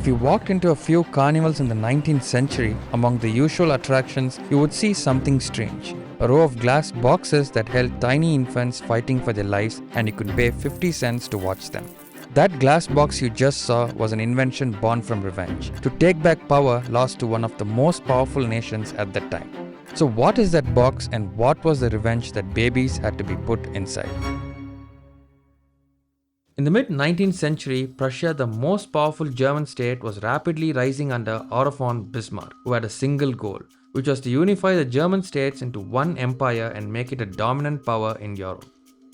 If you walked into a few carnivals in the 19th century, among the usual attractions, you would see something strange. A row of glass boxes that held tiny infants fighting for their lives, and you could pay 50 cents to watch them. That glass box you just saw was an invention born from revenge, to take back power lost to one of the most powerful nations at that time. So what is that box, and what was the revenge that babies had to be put inside? In the mid-19th century, Prussia, the most powerful German state, was rapidly rising under Otto von Bismarck, who had a single goal, which was to unify the German states into one empire and make it a dominant power in Europe.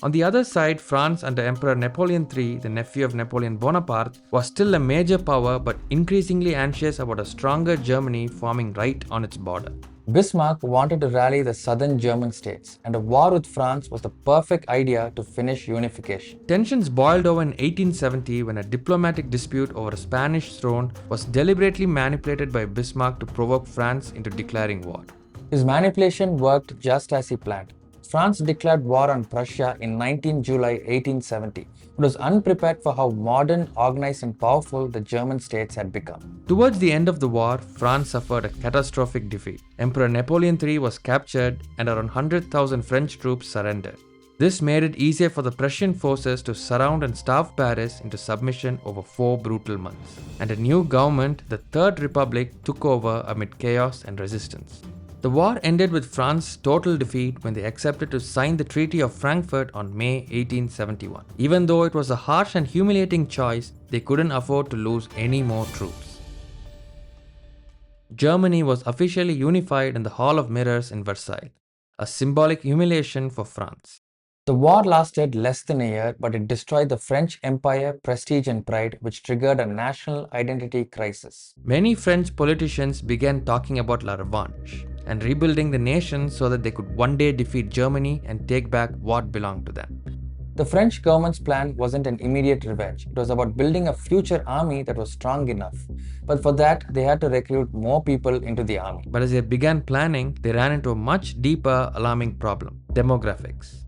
On the other side, France under Emperor Napoleon III, the nephew of Napoleon Bonaparte, was still a major power but increasingly anxious about a stronger Germany forming right on its border. Bismarck wanted to rally the southern German states, and a war with France was the perfect idea to finish unification. Tensions boiled over in 1870 when a diplomatic dispute over a Spanish throne was deliberately manipulated by Bismarck to provoke France into declaring war. His manipulation worked just as he planned. France declared war on Prussia in 19 July 1870. It was unprepared for how modern, organized and powerful the German states had become. Towards the end of the war, France suffered a catastrophic defeat. Emperor Napoleon III was captured and around 100,000 French troops surrendered. This made it easier for the Prussian forces to surround and starve Paris into submission over 4 brutal months. And a new government, the Third Republic, took over amid chaos and resistance. The war ended with France's total defeat when they accepted to sign the Treaty of Frankfurt on May 1871. Even though it was a harsh and humiliating choice, they couldn't afford to lose any more troops. Germany was officially unified in the Hall of Mirrors in Versailles, a symbolic humiliation for France. The war lasted less than a year, but it destroyed the French Empire, prestige and pride, which triggered a national identity crisis. Many French politicians began talking about la revanche and rebuilding the nation so that they could one day defeat Germany and take back what belonged to them. The French government's plan wasn't an immediate revenge. It was about building a future army that was strong enough. But for that, they had to recruit more people into the army. But as they began planning, they ran into a much deeper, alarming problem: demographics.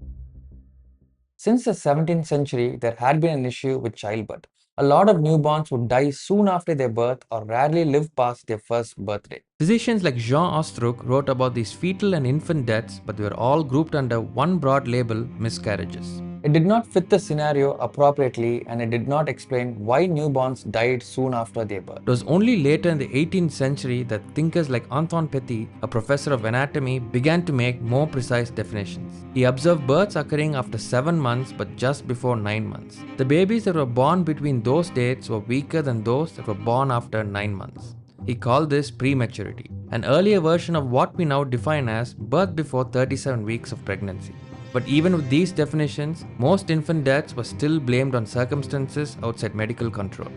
Since the 17th century, there had been an issue with childbirth. A lot of newborns would die soon after their birth or rarely live past their first birthday. Physicians like Jean Ostruc wrote about these fetal and infant deaths, but they were all grouped under one broad label: miscarriages. It did not fit the scenario appropriately, and it did not explain why newborns died soon after their birth. It was only later in the 18th century that thinkers like Antoine Petit, a professor of anatomy, began to make more precise definitions. He observed births occurring after 7 months but just before 9 months. The babies that were born between those dates were weaker than those that were born after 9 months. He called this prematurity, an earlier version of what we now define as birth before 37 weeks of pregnancy. But even with these definitions, most infant deaths were still blamed on circumstances outside medical control.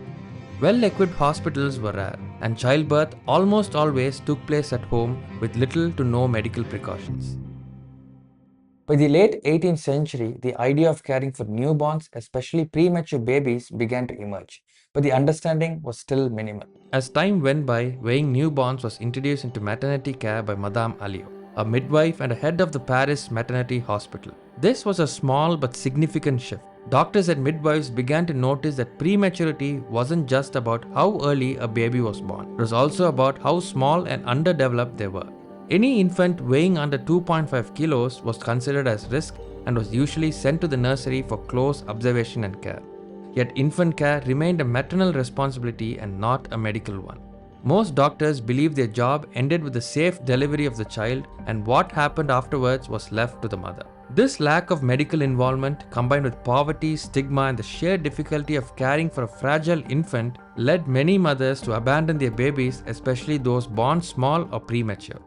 Well-equipped hospitals were rare, and childbirth almost always took place at home with little to no medical precautions. By the late 18th century, the idea of caring for newborns, especially premature babies, began to emerge, but the understanding was still minimal. As time went by, weighing newborns was introduced into maternity care by Madame Alliot, a midwife and a head of the Paris Maternity Hospital. This was a small but significant shift. Doctors and midwives began to notice that prematurity wasn't just about how early a baby was born. It was also about how small and underdeveloped they were. Any infant weighing under 2.5 kilos was considered as risk and was usually sent to the nursery for close observation and care. Yet infant care remained a maternal responsibility and not a medical one. Most doctors believed their job ended with the safe delivery of the child, and what happened afterwards was left to the mother. This lack of medical involvement, combined with poverty, stigma, and the sheer difficulty of caring for a fragile infant, led many mothers to abandon their babies, especially those born small or premature.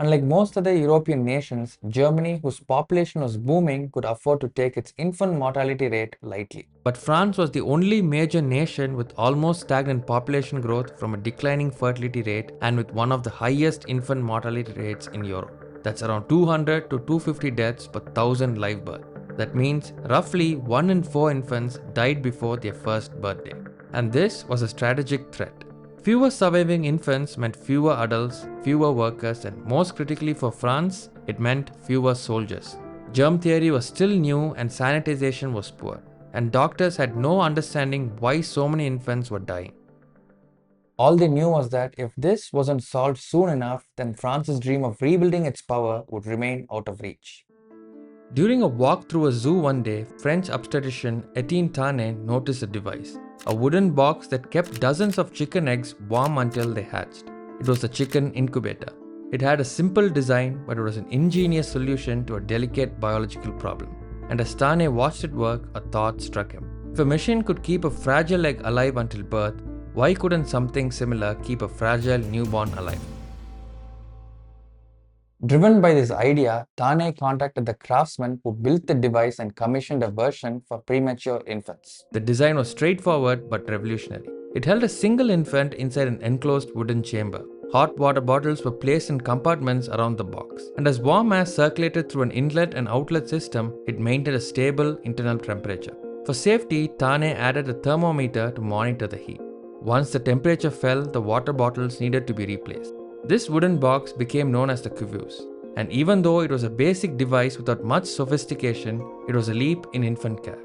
Unlike most other European nations, Germany, whose population was booming, could afford to take its infant mortality rate lightly. But France was the only major nation with almost stagnant population growth from a declining fertility rate and with one of the highest infant mortality rates in Europe. That's around 200 to 250 deaths per 1,000 live births. That means roughly 1 in 4 infants died before their first birthday. And this was a strategic threat. Fewer surviving infants meant fewer adults, fewer workers, and most critically for France, it meant fewer soldiers. Germ theory was still new and sanitization was poor, and doctors had no understanding why so many infants were dying. All they knew was that if this wasn't solved soon enough, then France's dream of rebuilding its power would remain out of reach. During a walk through a zoo one day, French obstetrician Etienne Tane noticed a device, a wooden box that kept dozens of chicken eggs warm until they hatched. It was a chicken incubator. It had a simple design, but it was an ingenious solution to a delicate biological problem. And as Tane watched it work, a thought struck him. If a machine could keep a fragile egg alive until birth, why couldn't something similar keep a fragile newborn alive? Driven by this idea, Tane contacted the craftsman who built the device and commissioned a version for premature infants. The design was straightforward but revolutionary. It held a single infant inside an enclosed wooden chamber. Hot water bottles were placed in compartments around the box, and as warm air circulated through an inlet and outlet system, it maintained a stable internal temperature. For safety, Tane added a thermometer to monitor the heat. Once the temperature fell, the water bottles needed to be replaced. This wooden box became known as the Couveuse, and even though it was a basic device without much sophistication, it was a leap in infant care.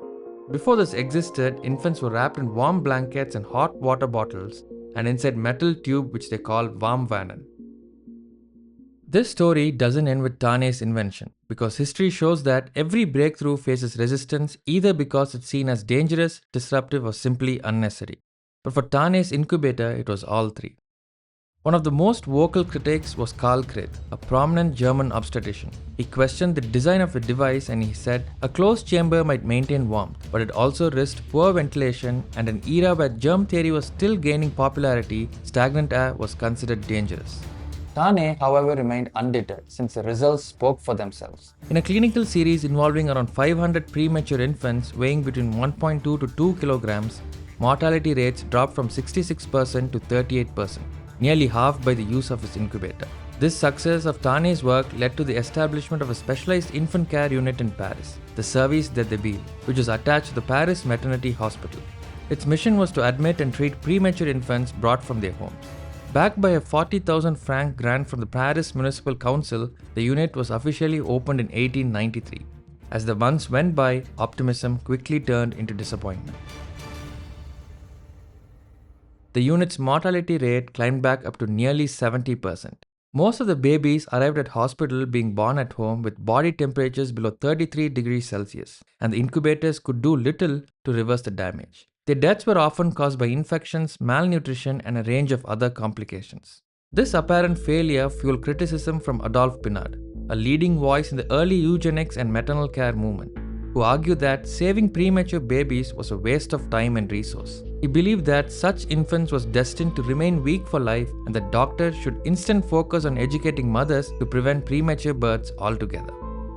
Before this existed, infants were wrapped in warm blankets and hot water bottles and inside metal tube which they call warmwannen. This story doesn't end with Tane's invention, because history shows that every breakthrough faces resistance either because it's seen as dangerous, disruptive, or simply unnecessary. But for Tane's incubator, it was all three. One of the most vocal critics was Karl Krith, a prominent German obstetrician. He questioned the design of the device and he said, a closed chamber might maintain warmth, but it also risked poor ventilation, and an era where germ theory was still gaining popularity, stagnant air was considered dangerous. Tane, however, remained undeterred since the results spoke for themselves. In a clinical series involving around 500 premature infants weighing between 1.2 to 2 kilograms, mortality rates dropped from 66% to 38%. Nearly half by the use of his incubator. This success of Tane's work led to the establishment of a specialized infant care unit in Paris, the Service des Débiles, which was attached to the Paris Maternity Hospital. Its mission was to admit and treat premature infants brought from their homes. Backed by a 40,000 franc grant from the Paris Municipal Council, the unit was officially opened in 1893. As the months went by, optimism quickly turned into disappointment. The unit's mortality rate climbed back up to nearly 70%. Most of the babies arrived at hospital being born at home with body temperatures below 33 degrees Celsius, and the incubators could do little to reverse the damage. Their deaths were often caused by infections, malnutrition, and a range of other complications. This apparent failure fueled criticism from Adolphe Pinard, a leading voice in the early eugenics and maternal care movement, who argued that saving premature babies was a waste of time and resource. He believed that such infants was destined to remain weak for life and that doctors should instead focus on educating mothers to prevent premature births altogether.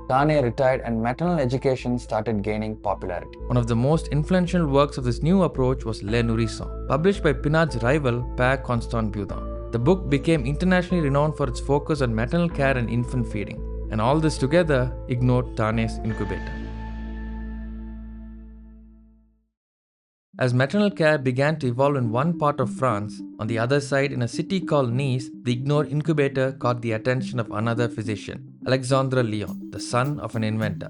Tane retired and maternal education started gaining popularity. One of the most influential works of this new approach was Les Nourrissons, published by Pinard's rival Père Constant Budin. The book became internationally renowned for its focus on maternal care and infant feeding, and all this together ignored Tane's incubator. As maternal care began to evolve in one part of France, on the other side, in a city called Nice, the ignored incubator caught the attention of another physician, Alexandre Lion, the son of an inventor.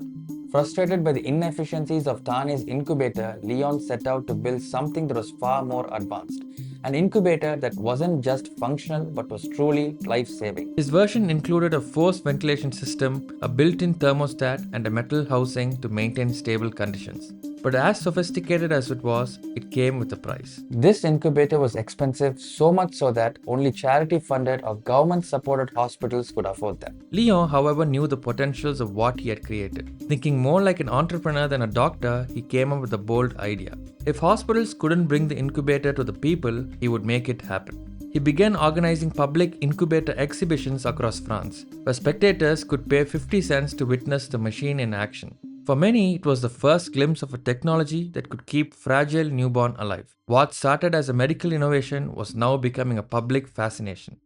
Frustrated by the inefficiencies of Tane's incubator, Lion set out to build something that was far more advanced. An incubator that wasn't just functional but was truly life-saving. His version included a forced ventilation system, a built-in thermostat, and a metal housing to maintain stable conditions. But as sophisticated as it was, it came with a price. This incubator was expensive, so much so that only charity-funded or government-supported hospitals could afford them. Lion, however, knew the potentials of what he had created. Thinking more like an entrepreneur than a doctor, he came up with a bold idea. If hospitals couldn't bring the incubator to the people, he would make it happen. He began organizing public incubator exhibitions across France, where spectators could pay 50 cents to witness the machine in action. For many, it was the first glimpse of a technology that could keep fragile newborn alive. What started as a medical innovation was now becoming a public fascination.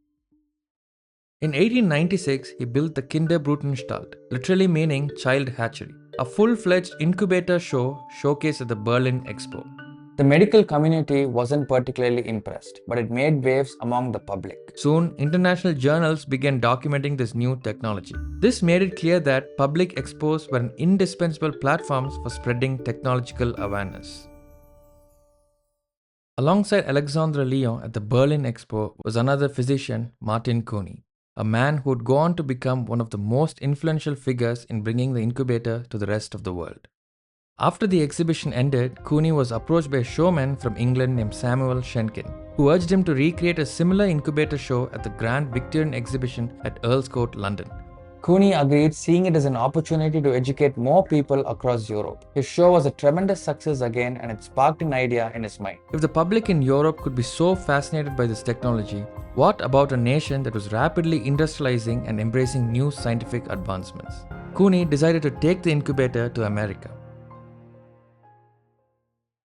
In 1896, he built the Kinderbrutenstalt, literally meaning child hatchery, a full-fledged incubator show showcased at the Berlin Expo. The medical community wasn't particularly impressed, but it made waves among the public. Soon, international journals began documenting this new technology. This made it clear that public expos were an indispensable platforms for spreading technological awareness. Alongside Alexandre Lyon at the Berlin Expo was another physician, Martin Cooney, a man who would go on to become one of the most influential figures in bringing the incubator to the rest of the world. After the exhibition ended, Cooney was approached by a showman from England named Samuel Shenkin, who urged him to recreate a similar incubator show at the Grand Victorian Exhibition at Earl's Court, London. Cooney agreed, seeing it as an opportunity to educate more people across Europe. His show was a tremendous success again, and it sparked an idea in his mind. If the public in Europe could be so fascinated by this technology, what about a nation that was rapidly industrializing and embracing new scientific advancements? Cooney decided to take the incubator to America.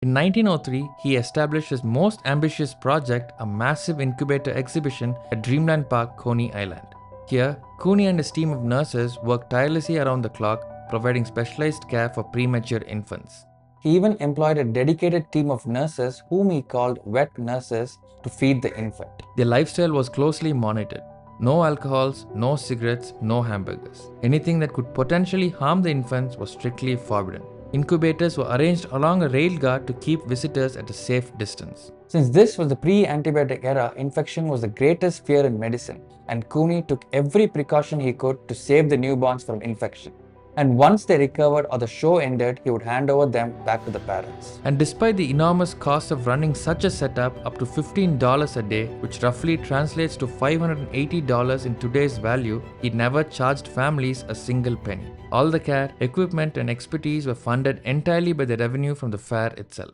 In 1903, he established his most ambitious project, a massive incubator exhibition at Dreamland Park, Coney Island. Here, Cooney and his team of nurses worked tirelessly around the clock, providing specialized care for premature infants. He even employed a dedicated team of nurses whom he called wet nurses to feed the infant. Their lifestyle was closely monitored. No alcohols, no cigarettes, no hamburgers. Anything that could potentially harm the infants was strictly forbidden. Incubators were arranged along a rail guard to keep visitors at a safe distance. Since this was the pre-antibiotic era, infection was the greatest fear in medicine, and Cooney took every precaution he could to save the newborns from infection. And once they recovered or the show ended, he would hand over them back to the parents. And despite the enormous cost of running such a setup, up to $15 a day, which roughly translates to $580 in today's value, he never charged families a single penny. All the care, equipment and expertise were funded entirely by the revenue from the fair itself.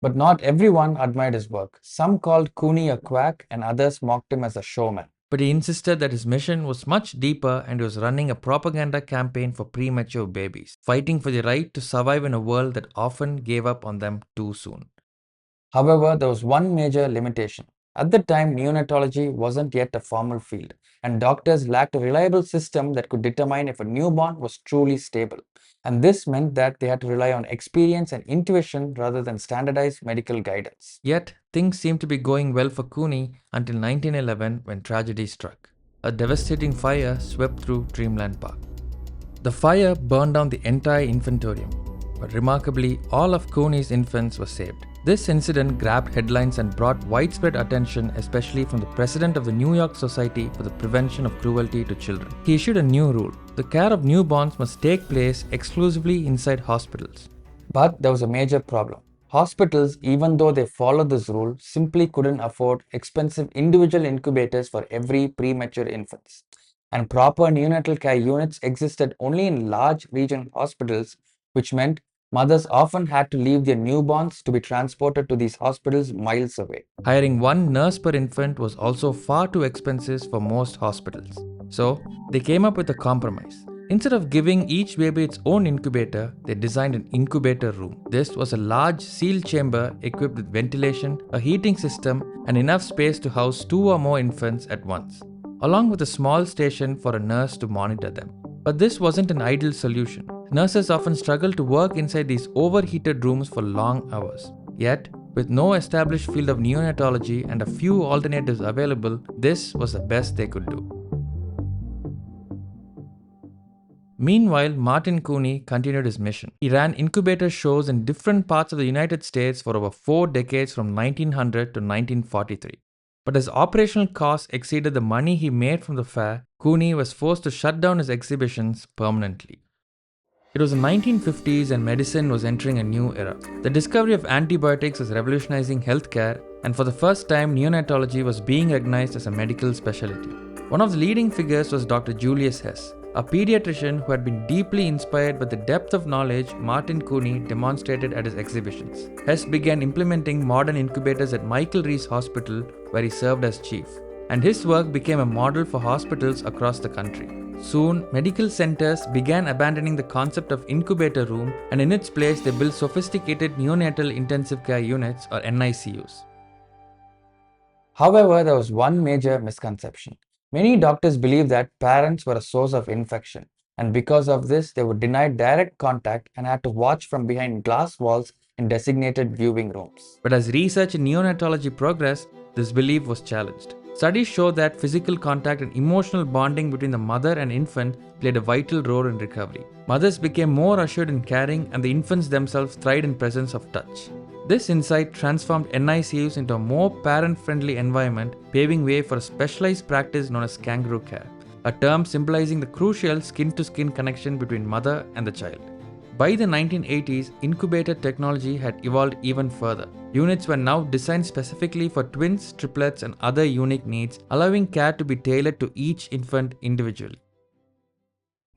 But not everyone admired his work. Some called Cooney a quack and others mocked him as a showman. But he insisted that his mission was much deeper and he was running a propaganda campaign for premature babies, fighting for the right to survive in a world that often gave up on them too soon. However, there was one major limitation. At the time, neonatology wasn't yet a formal field, and doctors lacked a reliable system that could determine if a newborn was truly stable. And this meant that they had to rely on experience and intuition rather than standardized medical guidance. Yet, things seemed to be going well for Cooney until 1911 when tragedy struck. A devastating fire swept through Dreamland Park. The fire burned down the entire infantorium, but remarkably, all of Cooney's infants were saved. This incident grabbed headlines and brought widespread attention, especially from the president of the New York Society for the Prevention of Cruelty to Children. He issued a new rule. The care of newborns must take place exclusively inside hospitals. But there was a major problem. Hospitals, even though they followed this rule, simply couldn't afford expensive individual incubators for every premature infants. And proper neonatal care units existed only in large regional hospitals, which meant mothers often had to leave their newborns to be transported to these hospitals miles away. Hiring one nurse per infant was also far too expensive for most hospitals. So, they came up with a compromise. Instead of giving each baby its own incubator, they designed an incubator room. This was a large sealed chamber equipped with ventilation, a heating system, and enough space to house 2 or more infants at once, along with a small station for a nurse to monitor them. But this wasn't an ideal solution. Nurses often struggled to work inside these overheated rooms for long hours. Yet, with no established field of neonatology and a few alternatives available, this was the best they could do. Meanwhile, Martin Cooney continued his mission. He ran incubator shows in different parts of the United States for over 4 decades from 1900 to 1943. But as operational costs exceeded the money he made from the fair, Cooney was forced to shut down his exhibitions permanently. It was the 1950s and medicine was entering a new era. The discovery of antibiotics was revolutionizing healthcare, and for the first time, neonatology was being recognized as a medical specialty. One of the leading figures was Dr. Julius Hess, a pediatrician who had been deeply inspired by the depth of knowledge Martin Cooney demonstrated at his exhibitions. Hess began implementing modern incubators at Michael Reese Hospital, where he served as chief, and his work became a model for hospitals across the country. Soon, medical centers began abandoning the concept of incubator room, and in its place they built sophisticated neonatal intensive care units or NICUs. However, there was one major misconception. Many doctors believed that parents were a source of infection, and because of this, they were denied direct contact and had to watch from behind glass walls in designated viewing rooms. But as research in neonatology progressed, this belief was challenged. Studies show that physical contact and emotional bonding between the mother and infant played a vital role in recovery. Mothers became more assured in caring, and the infants themselves thrived in presence of touch. This insight transformed NICUs into a more parent-friendly environment, paving way for a specialized practice known as kangaroo care, a term symbolizing the crucial skin-to-skin connection between mother and the child. By the 1980s, incubator technology had evolved even further. Units were now designed specifically for twins, triplets, and other unique needs, allowing care to be tailored to each infant individually.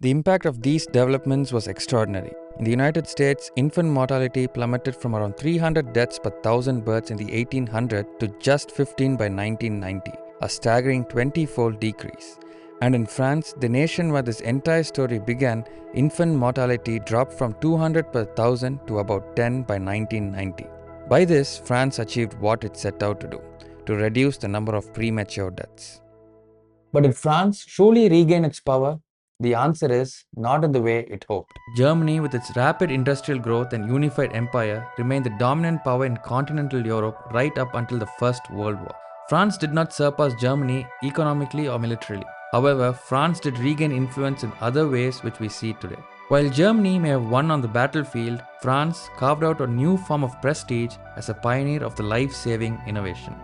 The impact of these developments was extraordinary. In the United States, infant mortality plummeted from around 300 deaths per thousand births in the 1800s to just 15 by 1990, a staggering 20-fold decrease. And in France, the nation where this entire story began, infant mortality dropped from 200 per thousand to about 10 by 1990. By this, France achieved what it set out to do, to reduce the number of premature deaths. But did France truly regain its power? The answer is not in the way it hoped. Germany, with its rapid industrial growth and unified empire, remained the dominant power in continental Europe right up until the First World War. France did not surpass Germany economically or militarily. However, France did regain influence in other ways which we see today. While Germany may have won on the battlefield, France carved out a new form of prestige as a pioneer of the life-saving innovation.